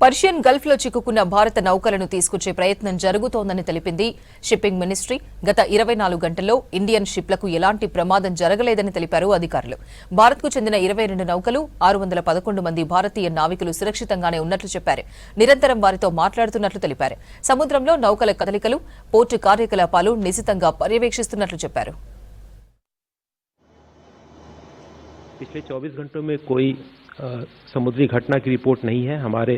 Persian Gulf లో చిక్కుకున్న భారత నౌకలను తీసుకొచ్చే ప్రయత్నం జరుగుతోందని తెలిపింది షిప్పింగ్ మినిస్ట్రీ. గత 24 గంటల్లో ఇండియన్ షిప్లకు ఎలాంటి ప్రమాదం జరగలేదని తెలిపారు అధికారులు. భారత్కు చెందిన 22 నౌకలు, 611 మంది భారతీయ నావికులు సురక్షితంగానే ఉన్నట్లు చెప్పారు. నిరంతరం వారితో మాట్లాడుతున్నట్లు తెలిపారు. సముద్రంలో నౌకల కదలికలు, పోర్టు కార్యకలాపాలు నిశితంగా పర్యవేక్షిస్తున్నట్లు చెప్పారు. पिछले 24 घंटों में कोई समुद्री घटना की रिपोर्ट नहीं है। हमारे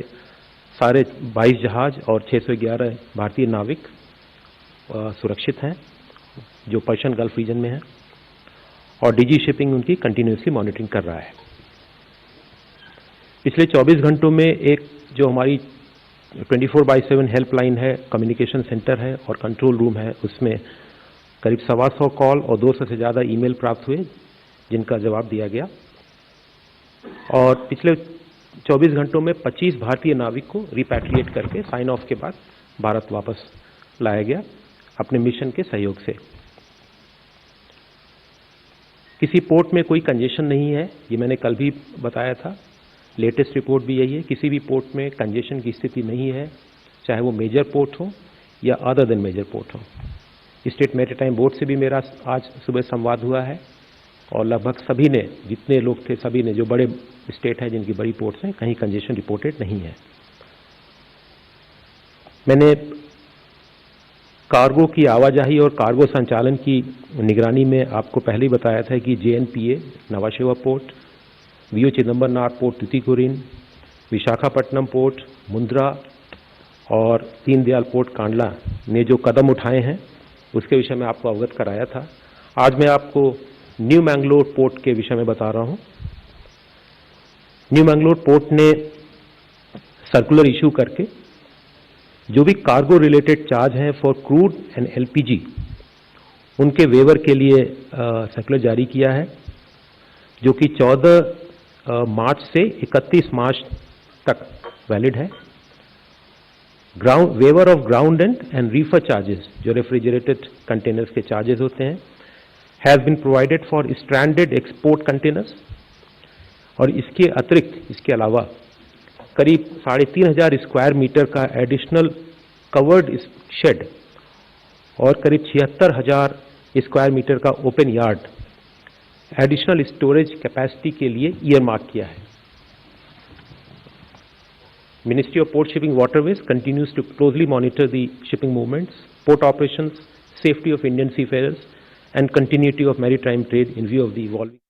सारे 22 जहाज और 611 भारतीय नाविक सुरक्षित हैं जो पर्शियन गल्फ रीजन में हैं, और डीजी शिपिंग उनकी कंटिन्यूसली मॉनिटरिंग कर रहा है। पिछले 24 घंटों में एक जो हमारी 24/7 हेल्पलाइन है, कम्युनिकेशन सेंटर है और कंट्रोल रूम है, उसमें करीब 125 कॉल और 200 से ज़्यादा ईमेल प्राप्त हुए जिनका जवाब दिया गया, और पिछले 24 घंटों में 25 भारतीय नाविक को रिपैट्रिएट करके साइन ऑफ के बाद भारत वापस लाया गया अपने मिशन के सहयोग से। किसी पोर्ट में कोई कंजेशन नहीं है, ये मैंने कल भी बताया था। लेटेस्ट रिपोर्ट भी यही है, किसी भी पोर्ट में कंजेशन की स्थिति नहीं है, चाहे वो मेजर पोर्ट हो या अदर देन मेजर पोर्ट हो। स्टेट मैरीटाइम बोर्ड से भी मेरा आज सुबह संवाद हुआ है, और लगभग सभी ने, जितने लोग थे सभी ने, जो बड़े स्टेट हैं जिनकी बड़ी पोर्ट्स हैं, कहीं कंजेशन रिपोर्टेड नहीं है। मैंने कार्गो की आवाजाही और कार्गो संचालन की निगरानी में आपको पहले ही बताया था कि JNPA Nhava Sheva port, VO Chidambaranar port Tuticorin, Visakhapatnam port, Mundra और दीनदयाल पोर्ट कांडला ने जो कदम उठाए हैं उसके विषय में आपको अवगत कराया था। आज मैं आपको न्यू मैंगलोर पोर्ट के विषय में बता रहा हूं। न्यू मैंगलोर पोर्ट ने सर्कुलर इशू करके जो भी कार्गो रिलेटेड चार्ज हैं फॉर क्रूड एंड LPG, उनके वेवर के लिए सर्कुलर जारी किया है, जो कि 14 मार्च से 31 मार्च तक वैलिड है। Waiver of ground and reefer charges, जो रेफ्रिजरेटेड कंटेनर्स के चार्जेस होते हैं, has been provided for stranded export containers, और इसके अतिरिक्त, इसके अलावा करीब 3,500 स्क्वायर मीटर का एडिशनल कवर्ड शेड और करीब 76,000 स्क्वायर मीटर का open yard additional storage capacity के लिए ईयरमार्क किया है। Ministry of Port Shipping Waterways continues to closely monitor the shipping movements, port operations, safety of Indian seafarers, and continuity of maritime trade in view of the evolving